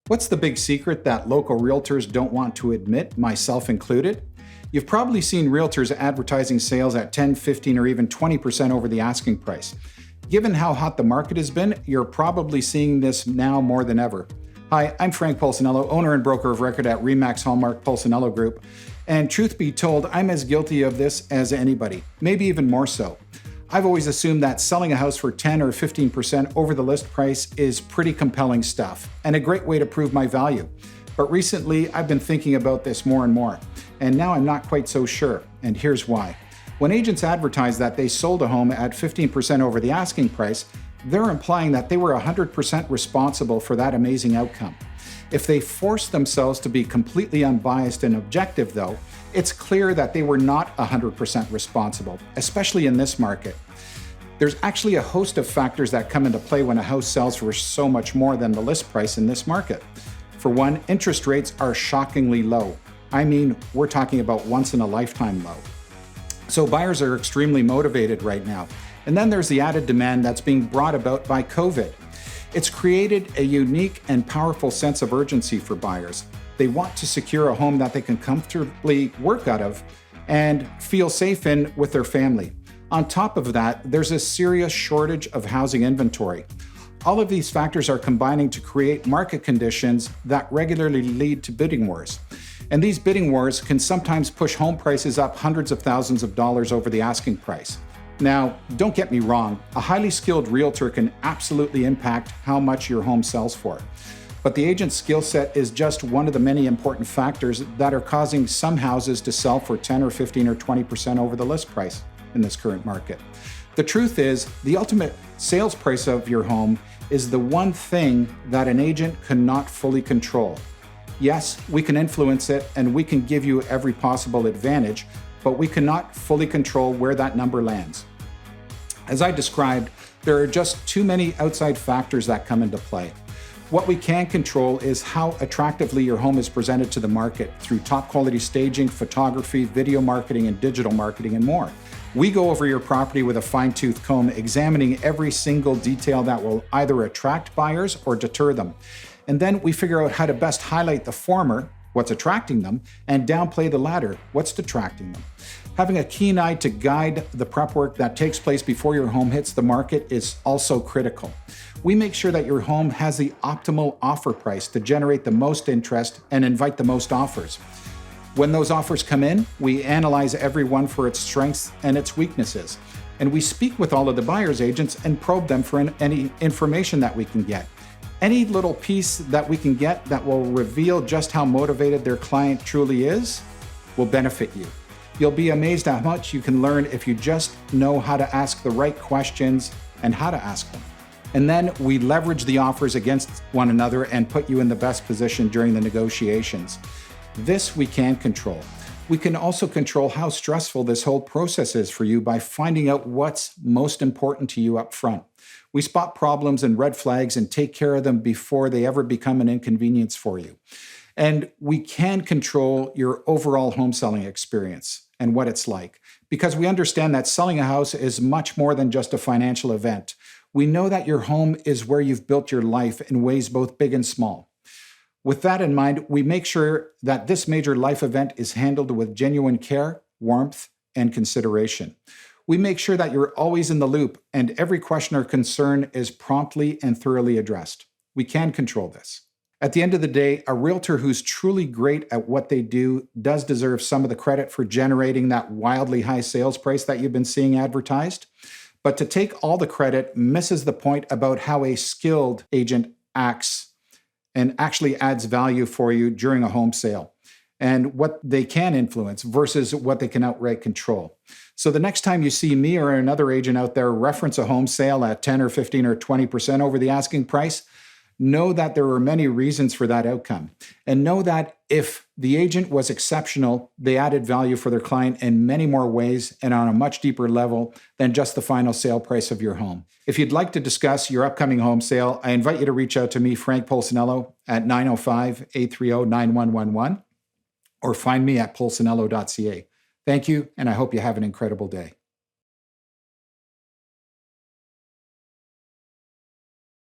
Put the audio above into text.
What's the big secret that local realtors don't want to admit, myself included? You've probably seen realtors advertising sales at 10, 15, or even 20% over the asking price. Given how hot the market has been, you're probably seeing this now more than ever. Hi, I'm Frank Polsinello, owner and broker of record at RE/MAX Hallmark Polsinello Group. And truth be told, I'm as guilty of this as anybody, maybe even more so. I've always assumed that selling a house for 10 or 15% over the list price is pretty compelling stuff and a great way to prove my value. But recently, I've been thinking about this more and more, and now I'm not quite so sure, and here's why. When agents advertise that they sold a home at 15% over the asking price, they're implying that they were 100% responsible for that amazing outcome. If they force themselves to be completely unbiased and objective, though, it's clear that they were not 100% responsible, especially in this market. There's actually a host of factors that come into play when a house sells for so much more than the list price in this market. For one, interest rates are shockingly low. I mean, we're talking about once in a lifetime low. So buyers are extremely motivated right now. And then there's the added demand that's being brought about by COVID. It's created a unique and powerful sense of urgency for buyers. They want to secure a home that they can comfortably work out of and feel safe in with their family. On top of that, there's a serious shortage of housing inventory. All of these factors are combining to create market conditions that regularly lead to bidding wars. And these bidding wars can sometimes push home prices up hundreds of thousands of dollars over the asking price. Now, don't get me wrong, a highly skilled realtor can absolutely impact how much your home sells for. But the agent's skill set is just one of the many important factors that are causing some houses to sell for 10 or 15 or 20% over the list price in this current market. The truth is, the ultimate sales price of your home is the one thing that an agent cannot fully control. Yes, we can influence it and we can give you every possible advantage, but we cannot fully control where that number lands. As I described, there are just too many outside factors that come into play. What we can control is how attractively your home is presented to the market through top quality staging, photography, video marketing, and digital marketing, and more. We go over your property with a fine-tooth comb, examining every single detail that will either attract buyers or deter them. And then we figure out how to best highlight the former, what's attracting them, and downplay the latter, what's detracting them. Having a keen eye to guide the prep work that takes place before your home hits the market is also critical. We make sure that your home has the optimal offer price to generate the most interest and invite the most offers. When those offers come in, we analyze every one for its strengths and its weaknesses. And we speak with all of the buyer's agents and probe them for any information that we can get. Any little piece that we can get that will reveal just how motivated their client truly is will benefit you. You'll be amazed at how much you can learn if you just know how to ask the right questions and how to ask them. And then we leverage the offers against one another and put you in the best position during the negotiations. This we can control. We can also control how stressful this whole process is for you by finding out what's most important to you up front. We spot problems and red flags and take care of them before they ever become an inconvenience for you. And we can control your overall home selling experience and what it's like, because we understand that selling a house is much more than just a financial event. We know that your home is where you've built your life in ways both big and small. With that in mind, we make sure that this major life event is handled with genuine care, warmth, and consideration. We make sure that you're always in the loop and every question or concern is promptly and thoroughly addressed. We can control this. At the end of the day, a realtor who's truly great at what they do does deserve some of the credit for generating that wildly high sales price that you've been seeing advertised. But to take all the credit misses the point about how a skilled agent acts and actually adds value for you during a home sale, and what they can influence versus what they can outright control. So the next time you see me or another agent out there reference a home sale at 10 or 15 or 20% over the asking price, know that there are many reasons for that outcome. And know that if the agent was exceptional, they added value for their client in many more ways and on a much deeper level than just the final sale price of your home. If you'd like to discuss your upcoming home sale, I invite you to reach out to me, Frank Polsinello, at 905-830-9111, or find me at polsinello.ca. Thank you, and I hope you have an incredible day.